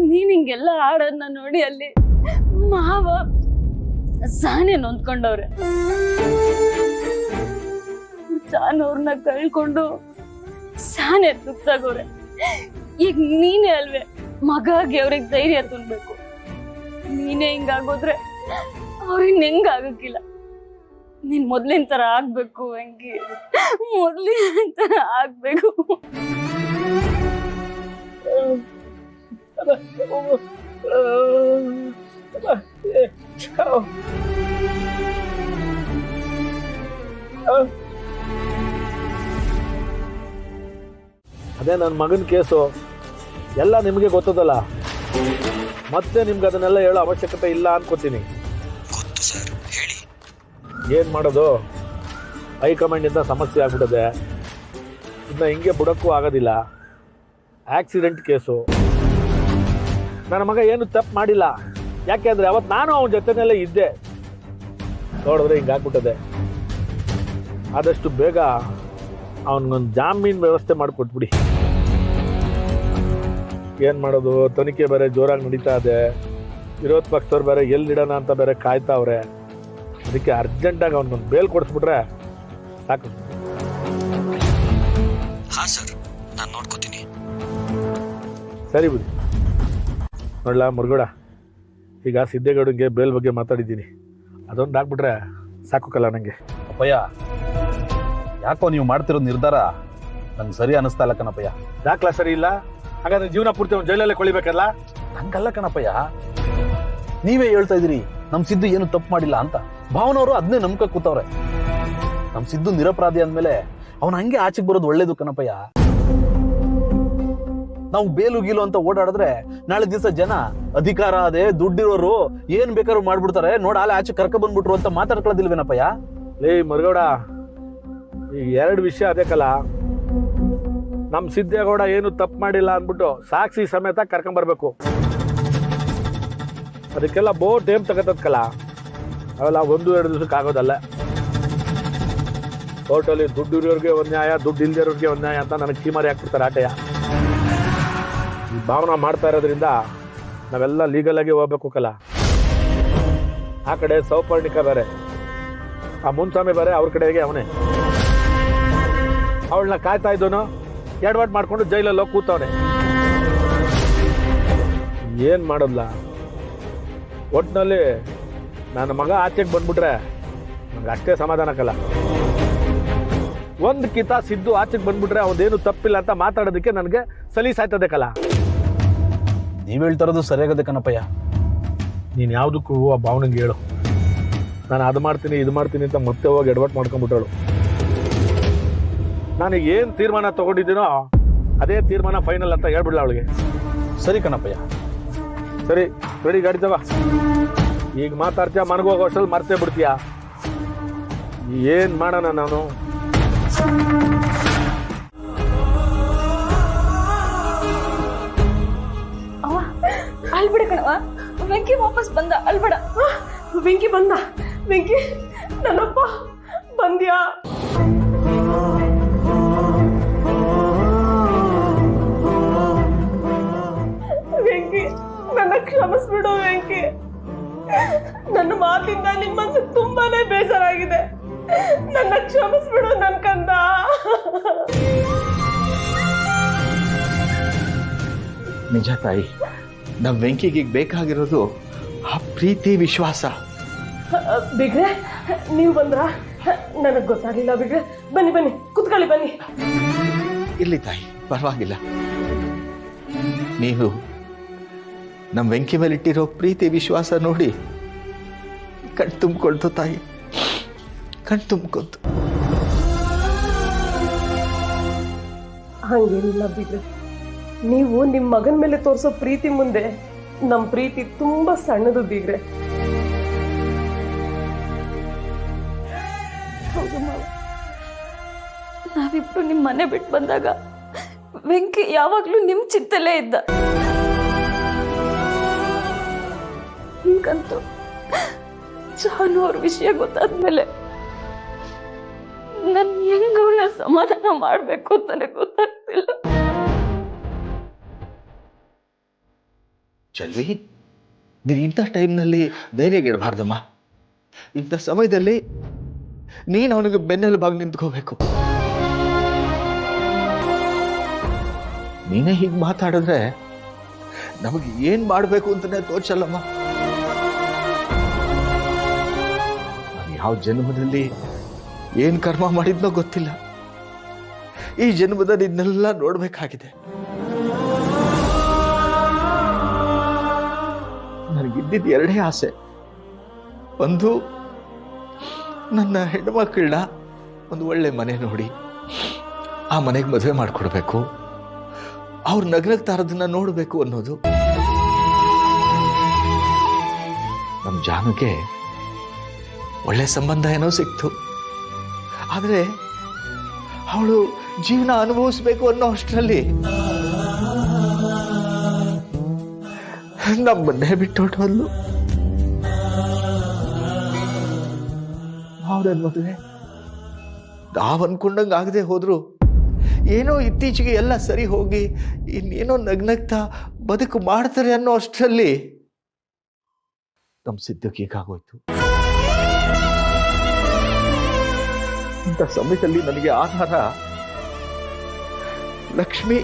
ನೀನ್ ಹಿಂಗೆಲ್ಲ ಆಡೋದನ್ನ ನೋಡಿ ಅಲ್ಲಿ ಮಾವ ಸಾನೆ ನೊಂದ್ಕೊಂಡವ್ರೆ. ಅವ್ರನ್ನ ಕಳ್ಕೊಂಡು ಸಾನೆ ತುತ್ತಾಗವ್ರೆ. ಈಗ ನೀನೇ ಅಲ್ವೇ ಮಗಾಗಿ ಅವ್ರಿಗೆ ಧೈರ್ಯ ತುಂಬ್ಬೇಕು. ನೀನೇ ಹಿಂಗಾಗೋದ್ರೆ ಅವ್ರಿನ್ ಹೆಂಗಾಗಕ್ಕಿಲ್ಲ. ನೀನ್ ಮೊದ್ಲಿನ ತರ ಆಗ್ಬೇಕು ವೆಂಕಿ, ಮೊದ್ಲಿನ ತರ ಆಗ್ಬೇಕು. ಅದೇ ನನ್ನ ಮಗನ ಕೇಸು ಎಲ್ಲ ನಿಮಗೆ ಗೊತ್ತದಲ್ಲ, ಮತ್ತೆ ನಿಮ್ಗೆ ಅದನ್ನೆಲ್ಲ ಹೇಳೋ ಅವಶ್ಯಕತೆ ಇಲ್ಲ ಅನ್ಕೋತೀನಿ. ಏನ್ ಮಾಡೋದು, ಹೈಕಮಾಂಡ್ ಇಂದ ಸಮಸ್ಯೆ ಆಗ್ಬಿಟ್ಟದೆ. ಇನ್ನ ಹಿಂಗೆ ಬುಡಕ್ಕೂ ಆಗೋದಿಲ್ಲ. Accident case. ನನ್ನ ಮಗ ಏನು ತಪ್ಪು ಮಾಡಿಲ್ಲ. ಯಾಕೆಂದ್ರೆ ಅವತ್ತು ನಾನು ಅವನ ಜೊತೆನಲ್ಲೇ ಇದ್ದೆ. ನೋಡಿದ್ರೆ ಹಿಂಗಾಗ್ಬಿಟ್ಟದೆ. ಆದಷ್ಟು ಬೇಗ ಅವನಿಗೊಂದು ಜಾಮೀನು ವ್ಯವಸ್ಥೆ ಮಾಡಿಕೊಟ್ಬಿಡಿ. ಏನು ಮಾಡೋದು, ತನಿಖೆ ಬೇರೆ ಜೋರಾಗಿ ನಡೀತಾ ಇದೆ. ವಿರೋಧ ಪಕ್ಷದವ್ರು ಬೇರೆ ಎಲ್ಲಿಡೋಣ ಅಂತ ಬೇರೆ ಕಾಯ್ತಾವ್ರೆ. ಅದಕ್ಕೆ ಅರ್ಜೆಂಟಾಗಿ ಅವನಿಗೊಂದು ಬೇಲ್ ಕೊಡಿಸ್ಬಿಟ್ರೆ ಸಾಕು. ಹಾಂ ಸರ್, ನಾನು ನೋಡ್ಕೋತೀನಿ. ಸರಿ ಬಿಡಿ. ನೋಡ್ಲಾ ಮುರುಗೋಡ, ಈಗ ಸಿದ್ದೇಗೌಡಂಗೆ ಬೇಲ್ ಬಗ್ಗೆ ಮಾತಾಡಿದ್ದೀನಿ. ಅದೊಂದು ಆಗ್ಬಿಟ್ರೆ ಸಾಕುಕಲ್ಲ ನನಗೆ. ಅಪ್ಪಯ್ಯ, ಯಾಕೋ ನೀವು ಮಾಡ್ತಿರೋ ನಿರ್ಧಾರ ನಂಗೆ ಸರಿ ಅನ್ನಿಸ್ತಾ ಇಲ್ಲ ಕಣಪ್ಪಯ್ಯ. ಯಾಕಲ ಸರಿ ಇಲ್ಲ? ಹಾಗಾದ್ರೆ ಜೀವನ ಪೂರ್ತಿ ಅವ್ನು ಜೈಲಲ್ಲೇ ಕೊಳಿಬೇಕಲ್ಲ? ನಂಗಲ್ಲ ಕಣಪ್ಪಯ್ಯ, ನೀವೇ ಹೇಳ್ತಾ ಇದ್ರಿ ನಮ್ ಸಿದ್ದು ಏನು ತಪ್ಪು ಮಾಡಿಲ್ಲ ಅಂತ. ಭಾವನವರು ಅದನ್ನೇ ನಂಬ್ಕ ಕೂತವ್ರೆ. ನಮ್ ಸಿದ್ದು ನಿರಪರಾಧಿ ಅಂದ್ಮೇಲೆ ಅವನ ಹಂಗೆ ಆಚೆಗೆ ಬರೋದು ಒಳ್ಳೇದು ಕಣಪ್ಪಯ್ಯ. ನಾವು ಬೇಲು ಗೀಲು ಅಂತ ಓಡಾಡಿದ್ರೆ ನಾಳೆ ದಿವಸ ಜನ ಅಧಿಕಾರ ಅದೇ ದುಡ್ಡಿರೋರು ಏನ್ ಬೇಕಾದ್ರೂ ಮಾಡ್ಬಿಡ್ತಾರೆ, ನೋಡ ಆಲೆ ಆಚೆ ಕರ್ಕ ಬಂದ್ಬಿಟ್ರು ಅಂತ ಮಾತಾಡ್ಕೊಳ್ಳೋದಿಲ್ವೇನಪ್ಪಯ್ಯ? ಲೇ ಮರುಗೌಡ, ಈಗ ಎರಡು ವಿಷಯ ಅದೇ ಕಲ. ನಮ್ ಸಿದ್ದೇಗೌಡ ಏನು ತಪ್ಪು ಮಾಡಿಲ್ಲ ಅಂದ್ಬಿಟ್ಟು ಸಾಕ್ಷಿ ಸಮೇತ ಕರ್ಕೊಂಬರ್ಬೇಕು. ಅದಕ್ಕೆಲ್ಲ ಟೈಮ್ ತಗತ್ತದ ಕಲ. ಅವೆಲ್ಲ 1-2 ದಿವಸಕ್ಕೆ ಆಗೋದಲ್ಲ. ಕೋರ್ಟಲ್ಲಿ ದುಡ್ಡು ಇರೋರಿಗೆ ಒಂದು ನ್ಯಾಯ, ದುಡ್ಡು ಇಲ್ದಿರೋರಿಗೆ ಒಂದು ನ್ಯಾಯ ಅಂತ ನನಗೆ ಕೀಮಾರಿ ಹಾಕ್ಬಿಡ್ತಾರೆ ಆಟೆಯ. ಈ ಭಾವನ ಮಾಡ್ತಾ ಇರೋದ್ರಿಂದ ನಾವೆಲ್ಲ ಲೀಗಲಾಗಿ ಹೋಗ್ಬೇಕು ಕಲ. ಆ ಕಡೆ ಸೌಪರ್ಣಿಕ ಬೇರೆ, ಆ ಮುನ್ಸ್ವಾಮಿ ಬೇರೆ, ಅವ್ರ ಕಡೆಗೆ ಅವನೇ. ಅವಳನ್ನ ಕಾಯ್ತಾ ಇದ್ದೋನು ಎಡವಟ್ ಮಾಡ್ಕೊಂಡು ಜೈಲಲ್ಲಿ ಹೋಗಿ ಕೂತವನೆ. ಏನ್ ಮಾಡೋದ್ಲ? ಒಟ್ಟಿನಲ್ಲಿ ನನ್ನ ಮಗ ಆಚೆಗೆ ಬಂದ್ಬಿಟ್ರೆ ನಂಗೆ ಅಷ್ಟೇ ಸಮಾಧಾನಕ್ಕಲ್ಲ. ಒಂದು ಕಿತ ಸಿದ್ದು ಆಚೆಗೆ ಬಂದ್ಬಿಟ್ರೆ ಅವನೇನು ತಪ್ಪಿಲ್ಲ ಅಂತ ಮಾತಾಡೋದಕ್ಕೆ ನನಗೆ ಸಲೀಸಾಯ್ತದೆ ಕಲ. ನೀವ್ ಹೇಳ್ತಾರದು ಸರಿಯಾಗದೆ ಕಣಪ್ಪಯ್ಯ. ನೀನು ಯಾವುದಕ್ಕೂ ಆ ಭಾವನೆಗೆ ಹೇಳು. ನಾನು ಅದು ಮಾಡ್ತೀನಿ ಇದು ಮಾಡ್ತೀನಿ ಅಂತ ಮತ್ತೆ ಹೋಗಿ ಎಡವಟ್ ಮಾಡ್ಕೊಂಡ್ಬಿಟ್ಟಳು. ನಾನು ಏನು ತೀರ್ಮಾನ ತಗೊಂಡಿದ್ದೀನೋ ಅದೇ ತೀರ್ಮಾನ ಫೈನಲ್ ಅಂತ ಹೇಳ್ಬಿಡ್ಲ ಅವಳಿಗೆ. ಸರಿ ಕಣಪ್ಪಯ್ಯ. ಸರಿ, ರೆಡಿ, ಗಾಡಿ ತಗೋ. ಈಗ ಮಾತಾಡ್ತೀಯ, ಮನಗೋಗೋ ಅಷ್ಟರಲ್ಲಿ ಮರ್ತೇ ಬಿಡ್ತೀಯ. ಏನ್ ಮಾಡೋಣ ನಾನು? ಅಲ್ಬಿಡ ಕಣವ, ವೆಂಕಿ ವಾಪಸ್ ಬಂದ. ಅಲ್ಬೇಡ. ವೆಂಕಿ ಬಂದ? ವೆಂಕಿ ನನ್ನಪ್ಪ ಬಂದ್ಯಾ? ವೆಂಕಿ, ನನ್ನ ಕ್ಷಮಿಸ್ಬಿಡು ವೆಂಕಿ. ನನ್ನ ಮಾತಿಂದ ನಿಮ್ಮ ಮನಸ್ಸು ತುಂಬಾನೇ ಬೇಜಾರಾಗಿದೆ. ನನ್ನ ಕ್ಷಮಿಸ್ಬಿಡು ನನ್ ಕಂದ. ನಿಜ ತಾಯಿ, ನಮ್ಮ ವೆಂಕಿಗೆ ಬೇಕಾಗಿರೋದು ಆ ಪ್ರೀತಿ, ವಿಶ್ವಾಸ. ಬಿಗ್ರೆ, ನೀವು ಬಂದ್ರ? ನನಗ್ ಗೊತ್ತಾಗ್ಲಿಲ್ಲ ಬಿಗ್ರೆ. ಬನ್ನಿ ಬನ್ನಿ, ಕುತ್ಕೊಳ್ಳಿ ಬನ್ನಿ. ಇರ್ಲಿ ತಾಯಿ, ಪರವಾಗಿಲ್ಲ. ನೀವು ನಮ್ಮ ವೆಂಕಿ ಮೇಲಿಟ್ಟಿರೋ ಪ್ರೀತಿ, ವಿಶ್ವಾಸ ನೋಡಿ ಕಣ್ ತುಂಬಿಕೊಳ್ತು ತಾಯಿ, ಕಣ್ ತುಂಬಿಕೊಳ್ತು. ಹಂಗೇನಿಲ್ಲ ಬಿಗ್ರೆ. ನೀವು ನಿಮ್ಮ ಮಗನ ಮೇಲೆ ತೋರಿಸೋ ಪ್ರೀತಿ ಮುಂದೆ ನಮ್ಮ ಪ್ರೀತಿ ತುಂಬಾ ಸಣ್ಣದು ಬಿಗ್ರೆ. ಹೌದು ಮಾವ, ನಾವಿಬ್ರು ನಿಮ್ ಮನೆ ಬಿಟ್ಟು ಬಂದಾಗ ವೆಂಕಿ ಯಾವಾಗ್ಲೂ ನಿಮ್ ಚಿತ್ತಲೇ ಇದ್ದ. ಈಗಂತೂ ಜಾನು ಅವ್ರ ವಿಷಯ ಗೊತ್ತಾದ್ಮೇಲೆ ನನ್ ಹೆಂಗ ಅವಳ ಸಮಾಧಾನ ಮಾಡ್ಬೇಕು ಅಂತಾನೆ ಗೊತ್ತಾಗ್ತಿಲ್ಲ. ಚಲ್ವಿ, ನೀನು ಇಂಥ ಟೈಮ್ನಲ್ಲಿ ಧೈರ್ಯಗೆಡಬಾರ್ದಮ್ಮ. ಇಂಥ ಸಮಯದಲ್ಲಿ ನೀನು ಅವನಿಗೆ ಬೆನ್ನೆಲುಬಾಗಿ ನಿಂತ್ಕೋಬೇಕು. ನೀನೇ ಹೀಗೆ ಮಾತಾಡಿದ್ರೆ ನಮಗೆ ಏನ್ ಮಾಡಬೇಕು ಅಂತಾನೆ ತೋಚಲ್ಲಮ್ಮ. ನಾನು ಯಾವ ಜನ್ಮದಲ್ಲಿ ಏನ್ ಕರ್ಮ ಮಾಡಿದ್ನೋ ಗೊತ್ತಿಲ್ಲ. ಈ ಜನ್ಮದಲ್ಲಿ ಇದನ್ನೆಲ್ಲ ನೋಡ್ಬೇಕಾಗಿದೆ. ನನಗಿದ್ದಿದ್ದು ಎರಡೇ ಆಸೆ. ಒಂದು, ನನ್ನ ಹೆಣ್ಣು ಮಕ್ಕಳನ್ನ ಒಂದು ಒಳ್ಳೆ ಮನೆ ನೋಡಿ ಆ ಮನೆಗೆ ಮದುವೆ ಮಾಡಿಕೊಡ್ಬೇಕು, ಅವ್ರು ನಗ್ನಗ್ತಾ ಇರೋದನ್ನ ನೋಡಬೇಕು ಅನ್ನೋದು. ನಮ್ಮ ಜಾನುಗೆ ಒಳ್ಳೆ ಸಂಬಂಧ ಏನೋ ಸಿಕ್ತು, ಆದರೆ ಅವಳು ಜೀವನ ಅನುಭವಿಸ್ಬೇಕು ಅನ್ನೋ ಅಷ್ಟರಲ್ಲಿ ನಮ್ಮನ್ನೇ ಬಿಟ್ಟೊಟ್ಟವಲ್ಲು. ಅವನ ಮದುವೆ ನಾವ್ ಅನ್ಕೊಂಡಂಗೆ ಆಗದೆ ಹೋದ್ರು ಏನೋ ಇತ್ತೀಚೆಗೆ ಎಲ್ಲ ಸರಿ ಹೋಗಿ ಇನ್ನೇನೋ ನಗ್ನಗ್ತಾ ಬದುಕು ಮಾಡ್ತಾರೆ ಅನ್ನೋ ಅಷ್ಟರಲ್ಲಿ ನಮ್ಮ ಸಿದ್ಧಕ್ಕೆ ಹೀಗಾಗೋಯ್ತು. ಇಂಥ ಸಮಯದಲ್ಲಿ ನನಗೆ ಆಧಾರ ಲಕ್ಷ್ಮಿ